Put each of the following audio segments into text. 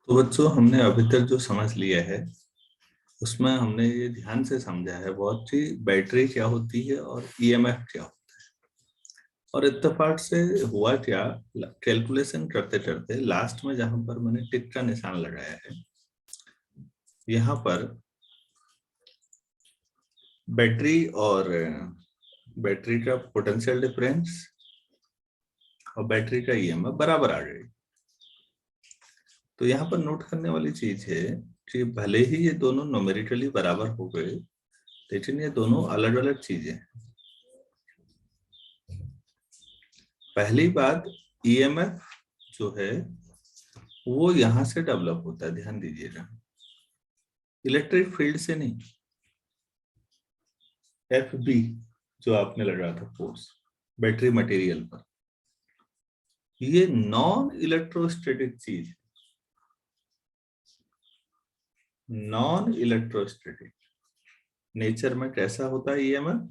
तो बच्चों, हमने अभी तक जो समझ लिया है उसमें हमने ये ध्यान से समझा है बहुत कि बैटरी क्या होती है और ईएमएफ क्या होता है। और इत्तेफाक से हुआ क्या, कैलकुलेशन करते करते लास्ट में जहां पर मैंने टिक का निशान लगाया है, यहाँ पर बैटरी और बैटरी का पोटेंशियल डिफरेंस और बैटरी का ईएमएफ बराबर आ गए। तो यहाँ पर नोट करने वाली चीज है कि भले ही ये दोनों न्यूमेरिकली बराबर हो गए, लेकिन ये दोनों अलग अलग चीजें हैं। पहली बात, ईएमएफ जो है वो यहां से डेवलप होता है, ध्यान दीजिएगा, इलेक्ट्रिक फील्ड से नहीं। एफ बी जो आपने लगा था फोर्स बैटरी मटेरियल पर, ये नॉन इलेक्ट्रोस्टैटिक चीज है। नॉन इलेक्ट्रोस्टैटिक नेचर में कैसा होता है ईएमएफ?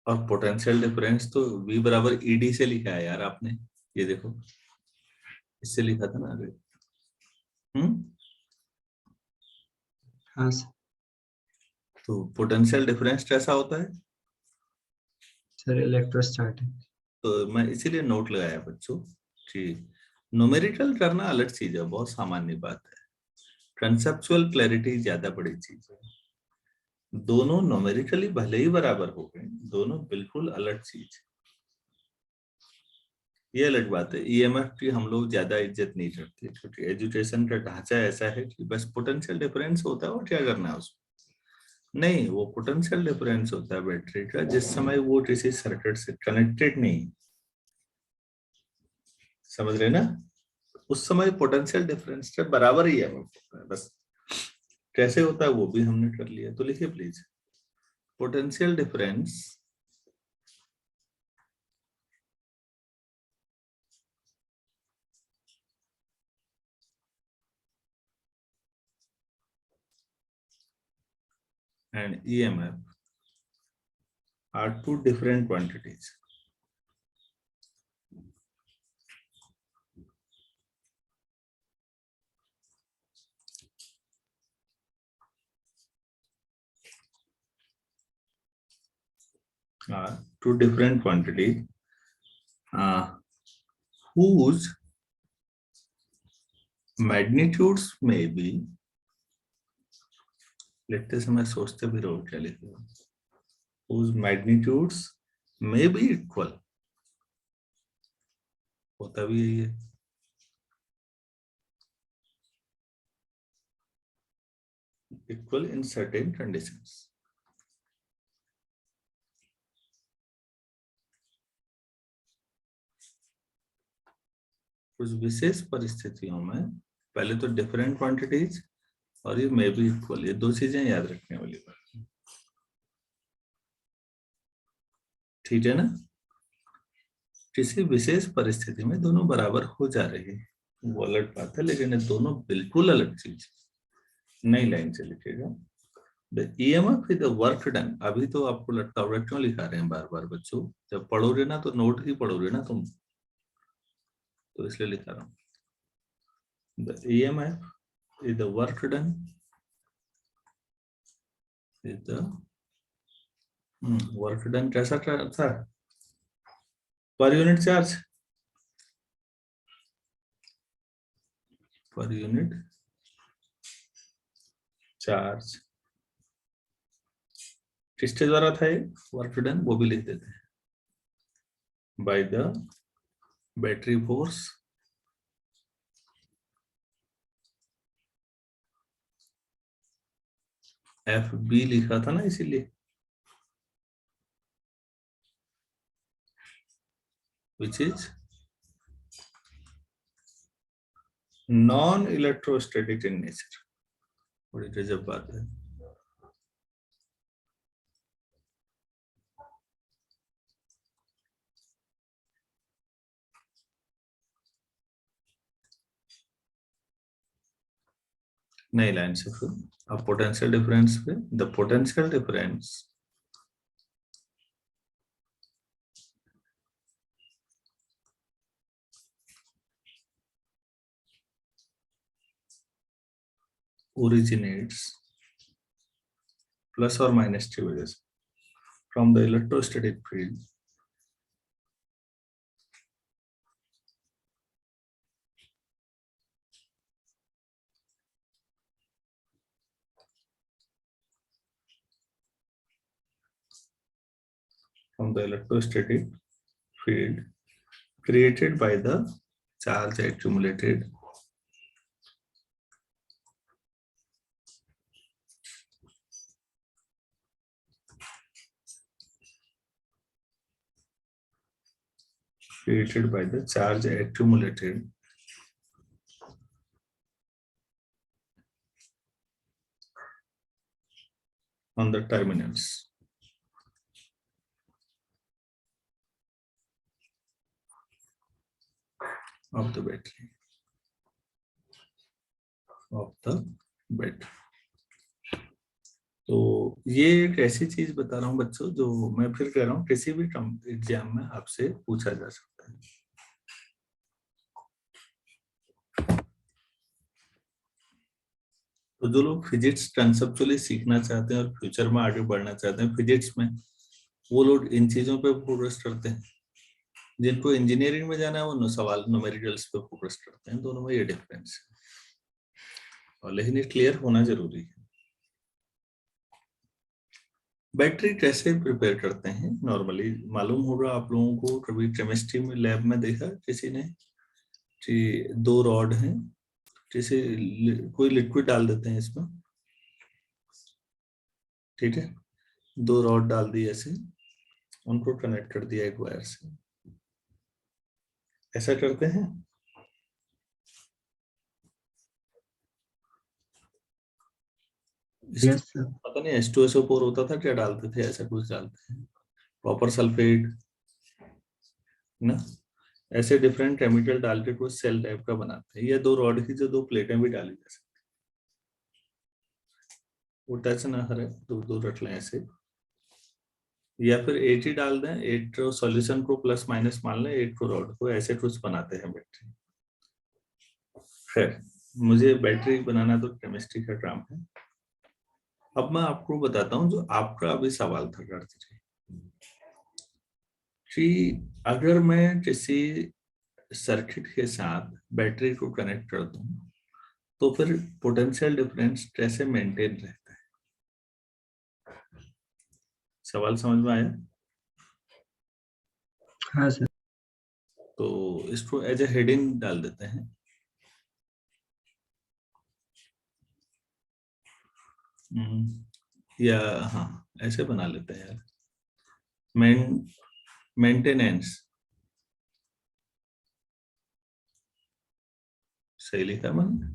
और पोटेंशियल डिफरेंस तो V बराबर ईडी से लिखा है यार आपने, ये देखो, इससे लिखा था ना अभी। हाँ सर। तो पोटेंशियल डिफरेंस कैसा होता है? Sir electrostatic. तो मैं इसीलिए नोट लगाया बच्चों कि न्यूमेरिकल करना अलग चीज है, बहुत सामान्य बात है। कंसेप्चुअल क्लैरिटी ज्यादा बड़ी चीज है। दोनों न्यूमेरिकली भले ही बराबर हो गए, दोनों बिल्कुल अलग चीज। ये अलग बात है। ईएमएफ की हम लोग ज्यादा इज्जत नहीं करते क्योंकि एजुकेशन का ढांचा ऐसा है कि बस पोटेंशियल डिफरेंस होता है और क्या करना है उसमें। नहीं, वो पोटेंशियल डिफरेंस होता है बैटरी का जिस समय वो किसी सर्किट से कनेक्टेड नहीं, समझ रहे ना, उस समय पोटेंशियल डिफरेंस के बराबर ही है बस। कैसे होता है वो भी हमने कर लिया, तो लिखिए please, potential difference and EMF are two different quantities. Two different quantities whose magnitudes may be, लिखते समय सोचते भी रहो क्या लिखे, whose magnitudes may be equal, होता भी यही है। Equal in certain conditions. कुछ विशेष परिस्थितियों में पहले तो डिफरेंट क्वांटिटीज और ये मे बी इक्वल, ये दो चीजें याद रखने वाली बात, ठीक है ना। किसी विशेष परिस्थिति में दोनों बराबर हो जा रहे हैं, वो अलग बात है, लेकिन ये दोनों बिल्कुल अलग चीज। नई लाइन से लिखेगा, the EMF is the work done. अभी तो आपको लगता होगा क्यों लिखा रहे हैं बार बार बच्चों, जब पढ़ोगे ना तो नोट ही पढ़ोगे ना तुम, तो इसलिए लिखा रहा हूँ। The EMF is the work done is the work done कैसा था? Per unit charge, per unit charge किसके द्वारा था ये वर्क डन, वो भी लिख देते हैं, by the battery force F B लिखा था ना, इसीलिए which is non electrostatic in nature. बड़ी गजब बात है। नई लाइन से फिर अब पोटेंशियल डिफरेंस पे, the potential difference originates plus और माइनस की वजह से from the electrostatic field created by the charge accumulated on the terminals of the battery तो ये एक ऐसी चीज बता रहा हूँ बच्चों, जो मैं फिर कह रहा हूँ किसी भी एग्जाम में आपसे पूछा जा सकता है। तो जो लोग फिजिक्स कंसेप्चुअली सीखना चाहते हैं और फ्यूचर में आगे बढ़ना चाहते हैं फिजिक्स में, वो लोग इन चीजों पे फोकस करते हैं। जिनको इंजीनियरिंग में जाना है वो सवाल न्यूमेरिकल्स पे फोकस करते हैं। दोनों में ये डिफरेंस है, और लेकिन ये क्लियर होना जरूरी है। बैटरी कैसे प्रिपेयर करते हैं नॉर्मली मालूम होगा आप लोगों को। कभी केमिस्ट्री में लैब में देखा किसी ने कि दो रॉड हैं, जैसे कोई लिक्विड डाल देते हैं इसमें, ठीक है, दो रॉड डाल दी ऐसे, उनको कनेक्ट कर दिया एक वायर से, ऐसा करते हैं। Yes sir. पता नहीं H2SO4 होता था क्या डालते थे, ऐसा कुछ डालते हैं, कॉपर सल्फेट ना, ऐसे डिफरेंट केमिकल डाल के कुछ सेल टाइप का बनाते हैं। ये दो रॉड की जो दो प्लेटें भी डाली जा सकती, वो टच ना करे, दो दो रख लें ऐसे, या फिर एट ही डाल दें, एट सॉल्यूशन को प्लस माइनस मान लें, एट को रॉड को, ऐसे कुछ बनाते हैं बैटरी। खैर, मुझे बैटरी बनाना तो केमिस्ट्री का काम है। अब मैं आपको बताता हूँ जो आपका अभी सवाल था कार्तिक जी, कि अगर मैं किसी सर्किट के साथ बैटरी को कनेक्ट कर दूं तो फिर पोटेंशियल डिफरेंस कैसे मेंटेन रहता है। सवाल समझ में आया? हाँ सर। तो इसको एज ए हेडिंग डाल देते हैं, या हाँ ऐसे बना लेते हैं यार, मेंटेनेंस, सही लिखा मैंने?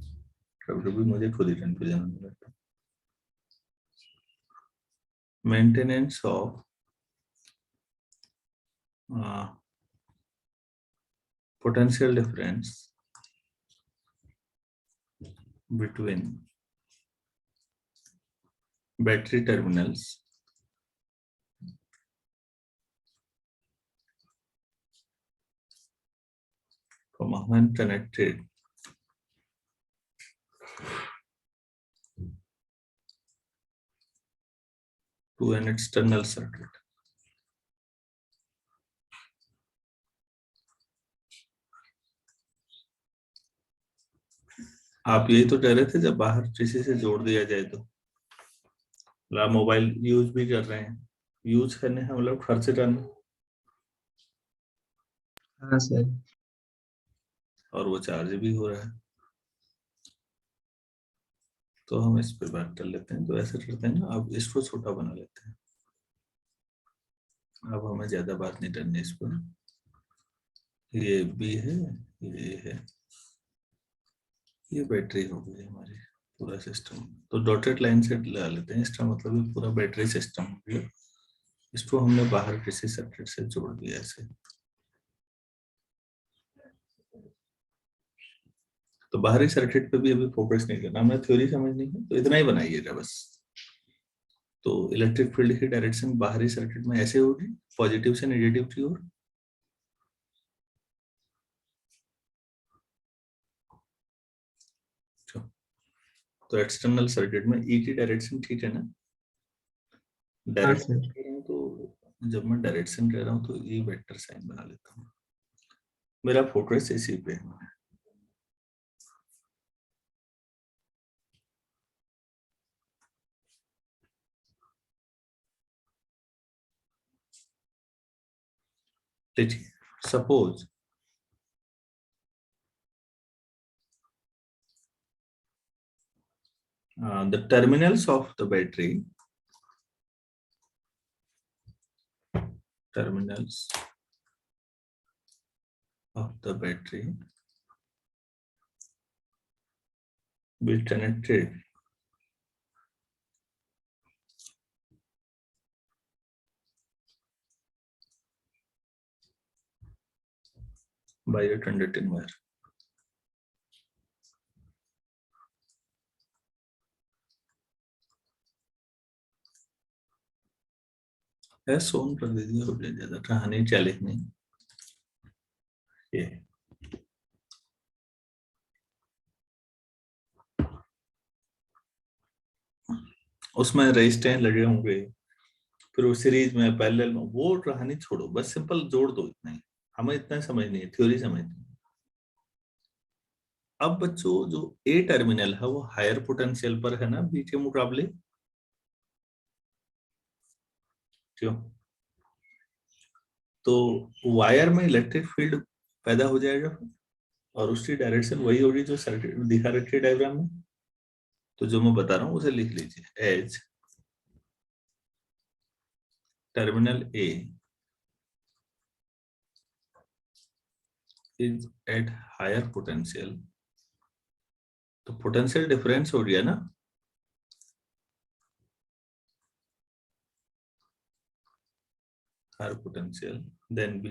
कभी कभी मुझे खुद ही कंफ्यूजन होने लगता है। Maintenance of potential difference between battery terminals when connected to an external circuit. आप यही तो कह रहे थे जब बाहर किसी से जोड़ दिया जाए तो, आप मोबाइल यूज भी कर रहे हैं, यूज करने हम लोग खर्च करना, हाँ सर। और वो चार्ज भी हो रहा है। तो हम इस पर बात कर लेते हैं। तो ऐसे करते हैं ना, अब इसको छोटा बना लेते हैं। अब हमें ज्यादा बात नहीं करनी इस पर। ये बी है, ये है, ये बैटरी हो गई हमारी, पूरा सिस्टम। तो डॉटेड लाइन से लगा लेते हैं, इसका मतलब ये पूरा बैटरी सिस्टम हो गया। इसको हमने बाहर किसी सर्किट से जोड़ दिया ऐसे। तो बाहरी सर्किट पे भी अभी फोकस नहीं करना, हमें थ्योरी समझनी है, तो इतना ही बनाइएगा बस। तो इलेक्ट्रिक फील्ड की डायरेक्शन बाहरी सर्किट में ऐसे होगी, पॉजिटिव से नेगेटिव की ओर। तो एक्सटर्नल सर्किट में ई की डायरेक्शन ठीक है ना? हाँ डायरेक्शन सर। कह रहा हूँ तो जब मैं डायरेक्शन कह रहा हूँ तो ई वेक्टर साइन बना लेता हूँ। मेरा फोकस इसी पे है। देखिए, suppose the terminals of the battery, terminals of the battery be connected by a conducting wire. ऐसा ऑन कर दीजिए, हो जाए, ज्यादा कहानी चैलेंज नहीं ये। उसमें रजिस्टेंस लगे होंगे, फिर वो सीरीज में पैरेलल में, वो कहानी छोड़ो, बस सिंपल जोड़ दो, इतना ही। हमें इतना समझनी है, थ्योरी समझनी है। अब बच्चों, जो ए टर्मिनल है वो हायर पोटेंशियल पर है ना बी के मुकाबले, क्यों? तो वायर में इलेक्ट्रिक फील्ड पैदा हो जाएगा, और उसकी डायरेक्शन वही होगी जो सर्किट दिखा रखी है डायग्राम में। तो जो मैं बता रहा हूँ उसे लिख लीजिए, as terminal A is at higher potential, तो पोटेंशियल डिफरेंस हो गया ना, higher potential than B,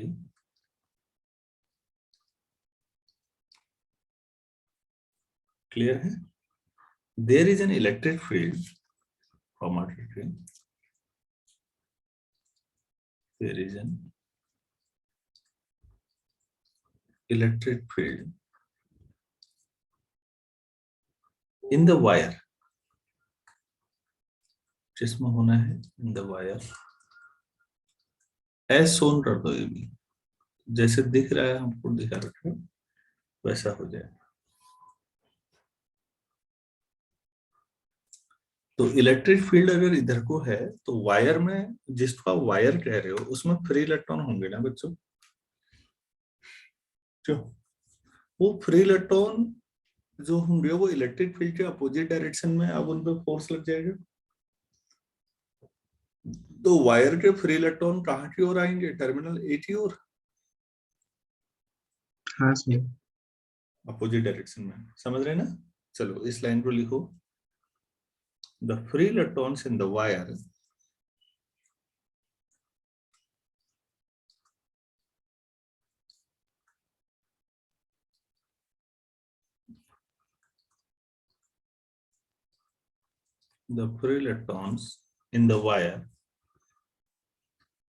clear है? There is an electric field from artery, there is an electric field in the wire, जिसमें होना है in the wire, as shown कर दो, ये भी जैसे दिख रहा है हमको दिखा रखा है वैसा हो जाए। तो इलेक्ट्रिक फील्ड अगर इधर को है तो वायर में, जिसका वायर कह रहे हो उसमें फ्री इलेक्ट्रॉन होंगे ना बच्चों, क्यों? वो फ्री इलेक्ट्रॉन जो होंगे वो इलेक्ट्रिक फील्ड के अपोजिट डायरेक्शन में, अब उन पर फोर्स लग जाएगा। तो वायर के फ्री इलेक्ट्रॉन कहाँ की ओर आएंगे? टर्मिनल ए की ओर, हाँ सर। अपोजिट डायरेक्शन में। समझ रहे हैं ना? चलो इस लाइन को लिखो, the free electrons in the wire the free electrons in the wire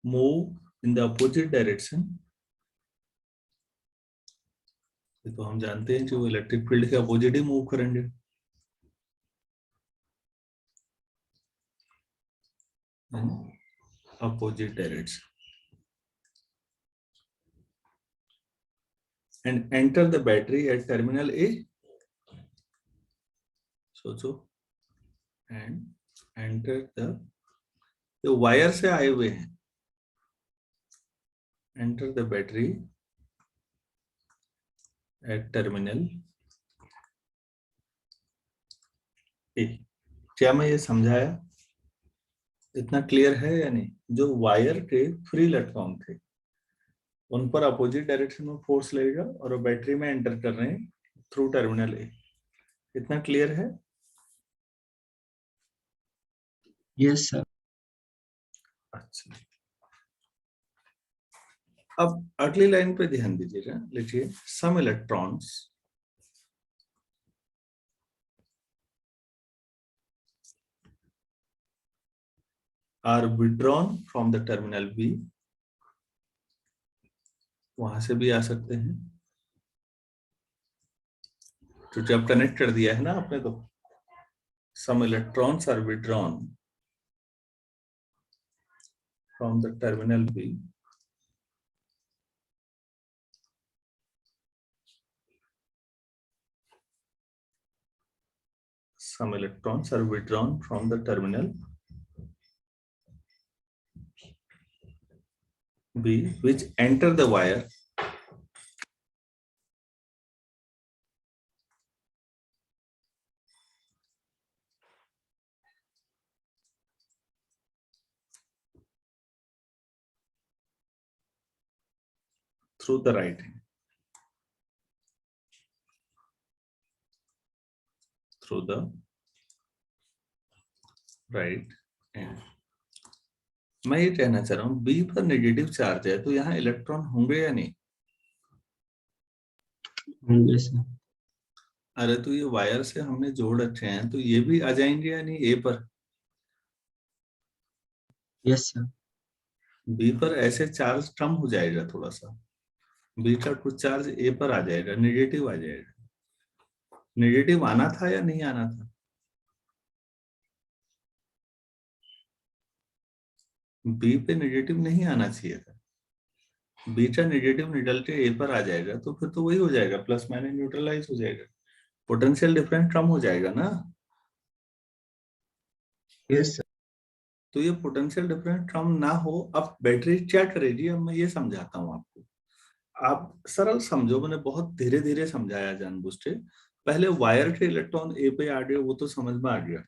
move in the opposite direction। ये तो हम जानते हैं कि वो इलेक्ट्रिक फील्ड के अपोजिट ही मूव करेंगे। Opposite direction and enter the battery at terminal A. सोचो, एंड एंटर द, जो वायर से आए हुए हैं, enter the battery at terminal A. क्या मैं ये समझाया? इतना क्लियर है या नहीं? जो वायर के फ्री इलेक्ट्रॉन थे उन पर अपोजिट डायरेक्शन में फोर्स लगेगा, और वो बैटरी में एंटर कर रहे हैं थ्रू टर्मिनल ए। इतना क्लियर है? Yes sir. अच्छा, अब अगली लाइन पे ध्यान दीजिएगा, लिखिए, some electrons are withdrawn from the terminal B. वहां से भी आ सकते हैं, क्योंकि अब कनेक्ट कर दिया है ना आपने, तो some electrons are withdrawn from the terminal B some electrons are withdrawn from the terminal B which enter the wire through the right end. Through the right end. मैं ये कहना चाह रहा हूँ बी पर नेगेटिव चार्ज है तो यहाँ इलेक्ट्रॉन होंगे या नहीं? होंगे सर। अरे तो ये वायर से हमने जोड़ रखे हैं तो ये भी आ जाएंगे या नहीं ए पर? Yes sir. बी पर ऐसे चार्ज कम हो जाएगा थोड़ा सा, बी का कुछ चार्ज ए पर आ जाएगा, नेगेटिव आ जाएगा। नेगेटिव आना था या नहीं आना था? बी पे नेगेटिव नहीं आना चाहिए था, बी का नेगेटिव निकल के ए पर आ जाएगा तो फिर तो वही हो जाएगा, प्लस माइनस न्यूट्रलाइज हो जाएगा, पोटेंशियल डिफरेंस कम हो जाएगा ना। Yes sir. तो ये पोटेंशियल डिफरेंस कम ना हो, अब बैटरी क्या करेगी अब मैं ये समझाता हूँ आपको। आप सरल समझो, मैंने बहुत धीरे धीरे समझाया जानबूझ के। पहले वायर के इलेक्ट्रॉन ए पे आ गए वो तो समझ में आ गया,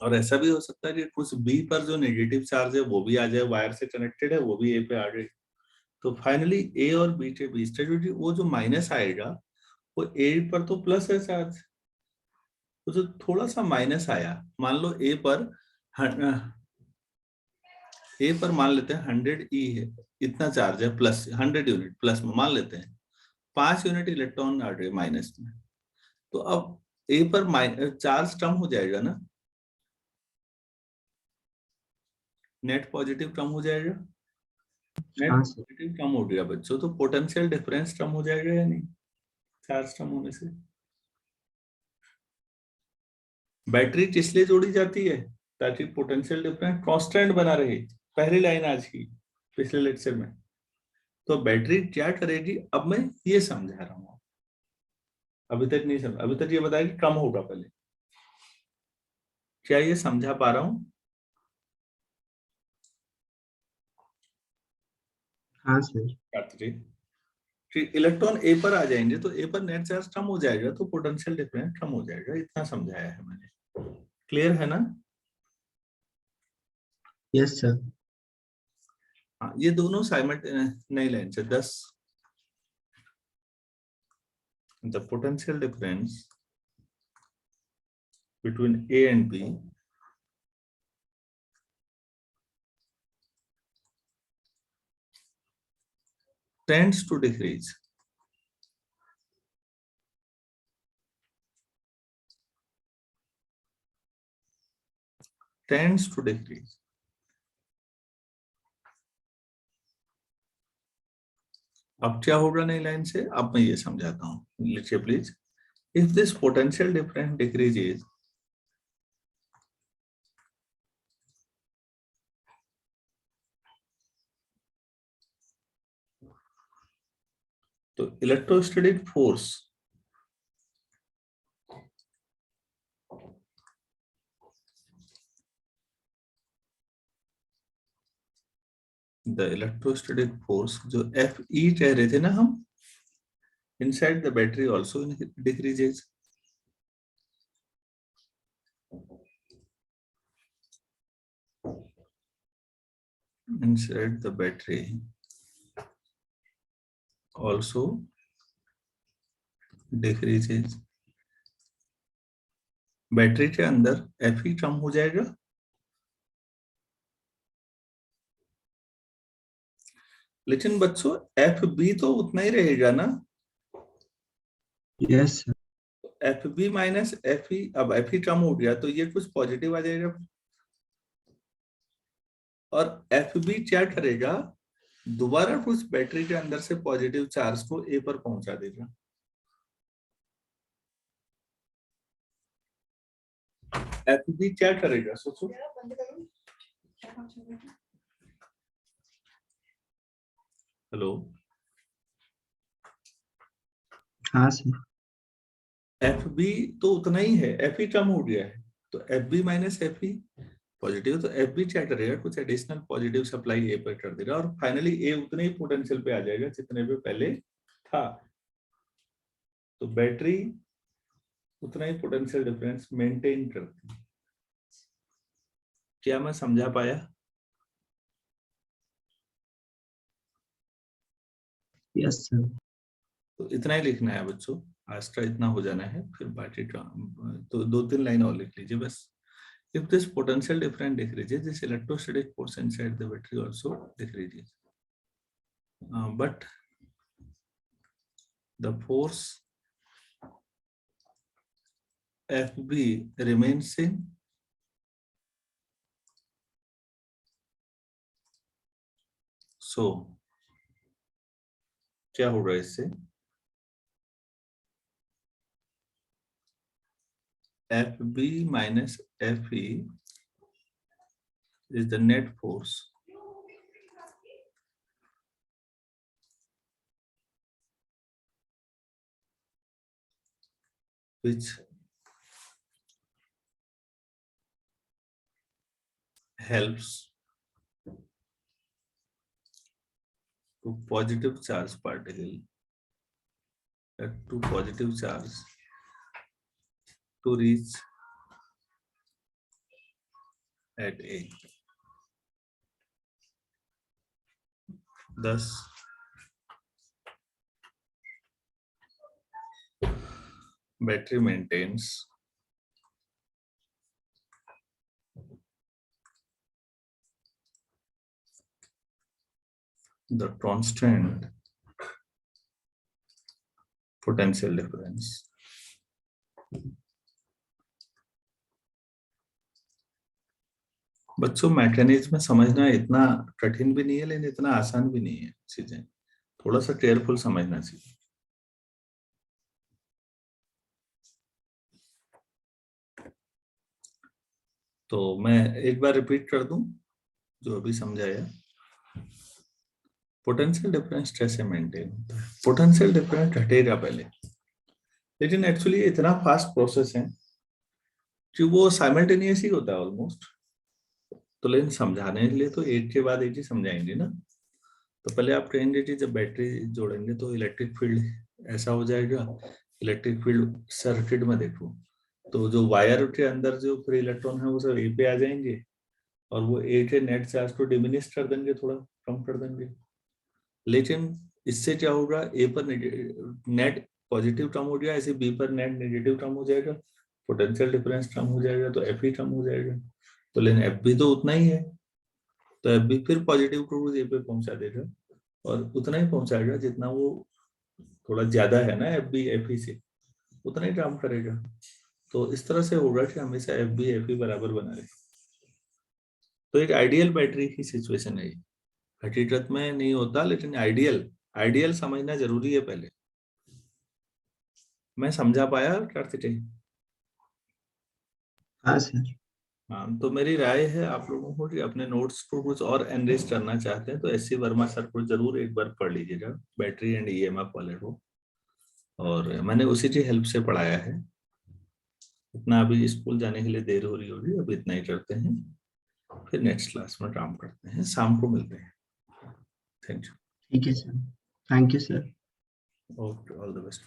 और ऐसा भी हो सकता है कि कुछ बी पर जो नेगेटिव चार्ज है वो भी आ जाए, वायर से कनेक्टेड है वो भी ए पे आ गए। तो फाइनली ए और बी के बीच वो जो माइनस आएगा वो ए पर तो प्लस है चार्ज, तो जो थोड़ा सा माइनस आया, मान लो ए पर मान लेते हैं 100 ई है, इतना चार्ज है, प्लस 100 यूनिट प्लस में मान लेते हैं, 5 यूनिट इलेक्ट्रॉन आ गए माइनस में, तो अब ए पर चार्ज कम हो जाएगा ना, नेट पॉजिटिव कम हो जाएगा, नेट हाँ सर। पॉजिटिव कम हो गया बच्चों, तो पोटेंशियल डिफरेंस कम हो जाएगा या नहीं चार्ज कम होने से? बैटरी किस लिए जोड़ी जाती है? ताकि पोटेंशियल डिफरेंस कांस्टेंट बना रहे, पहली लाइन आज की पिछले लेक्चर में। तो बैटरी क्या करेगी अब मैं ये समझा रहा हूँ, अभी तक नहीं समझा, अभी तक ये बताया कि कम होगा, पहले क्या ये समझा पा रहा हूँ? हाँ सर। कि इलेक्ट्रॉन ए पर आ जाएंगे तो ए पर नेट चार्ज कम हो जाएगा तो पोटेंशियल डिफरेंस कम हो जाएगा, इतना समझाया है मैंने। क्लियर है ना? Yes sir. हाँ, ये दोनों नई लाइन से 10 the potential difference between A and B tends to decrease. Tends to decrease. अब क्या होगा नई लाइन से, अब मैं ये समझाता हूँ, लिखिए please. If this potential difference decreases, तो electrostatic force the electrostatic force जो एफ ई कह रहे थे ना हम, inside the battery also decreases. Inside the battery also decreases. Battery के अंदर एफ ई कम हो जाएगा, लेकिन बच्चों एफ बी तो उतना ही रहेगा ना। Yes sir. F B minus F E, अब एफ ई कम हो गया तो ये कुछ पॉजिटिव आ जाएगा, और एफ बी क्या करेगा, दोबारा कुछ बैटरी के अंदर से पॉजिटिव चार्ज को ए पर पहुंचा देगा। एफ बी क्या करेगा सोचो। हेलो, हाँ सर। एफ बी तो उतना ही है, एफ ई कम हो गया है, तो F B minus F E positive, तो एफ बी क्या करेगा, कुछ एडिशनल पॉजिटिव सप्लाई ए पर कर देगा और फाइनली ए उतने ही पोटेंशियल पे आ जाएगा जितने पे पहले था। तो बैटरी उतना ही पोटेंशियल डिफरेंस मेंटेन करती है। क्या मैं समझा पाया? Yes sir. तो इतना ही लिखना है बच्चों, आज का इतना हो जाना है, फिर बाकी का तो 2-3 लाइन और लिख लीजिए बस। If this potential difference decreases, this electrostatic force inside the battery also decreases. But the force FB remains same. So, क्या होगा इससे? FB minus FE is the net force which helps to positive charge particle to positive charge to reach at A. Thus, battery maintains the constant potential difference. बच्चों mechanism समझना इतना कठिन भी नहीं है लेकिन इतना आसान भी नहीं है, चीजें थोड़ा सा केयरफुल समझना चाहिए। तो मैं एक बार रिपीट कर दूं जो अभी समझाया। पोटेंशियल डिफरेंस कैसे मेंटेन होता है? पोटेंशियल डिफरेंस घटेगा पहले, लेकिन एक्चुअली इतना फास्ट प्रोसेस है कि वो साइमल्टेनियस ही होता है ऑलमोस्ट। तो लेकिन समझाने के लिए तो एक के बाद एक ही समझाएंगे ना। तो पहले आप कहेंगे कि जब बैटरी जोड़ेंगे तो इलेक्ट्रिक फील्ड ऐसा हो जाएगा, इलेक्ट्रिक फील्ड सर्किट में देखो तो जो वायर के अंदर जो फ्री इलेक्ट्रॉन है वो सब ए पे आ जाएंगे और वो ए के नेट चार्ज को डिमिनिश कर देंगे, थोड़ा कम कर देंगे। लेकिन इससे क्या होगा, ए पर नेट पॉजिटिव कम हो गया, ऐसे बी पर नेट नेगेटिव कम हो जाएगा, पोटेंशियल डिफरेंस कम हो जाएगा, तो एफ ई कम हो जाएगा। तो लेकिन एफ बी तो उतना ही है, तो एफ बी फिर पॉजिटिव को ए पे पहुंचा देगा और उतना ही पहुंचाएगा जितना वो थोड़ा ज्यादा है ना एफ बी एफ ई से, उतना ही काम करेगा। तो इस तरह से होगा कि हमेशा एफ बी एफ ई बराबर बना रहे। तो एक आइडियल बैटरी की सिचुएशन है, हकीकत में नहीं होता लेकिन आइडियल आइडियल समझना जरूरी है पहले। मैं समझा पाया कार्तिकेय? हाँ सर। हाँ, तो मेरी राय है आप लोगों को कि अपने नोट्स को कुछ और एनरिच करना चाहते हैं तो एस सी वर्मा सर को जरूर एक बार पढ़ लीजिएगा, बैटरी एंड ईएमएफ वाले को। और मैंने उसी की हेल्प से पढ़ाया है। इतना अभी स्कूल जाने के लिए देर हो रही होगी, अब इतना ही करते हैं, फिर नेक्स्ट क्लास में काम करते हैं, शाम को मिलते हैं। Thank you. ठीक है sir. Thank you sir. Okay, all the best.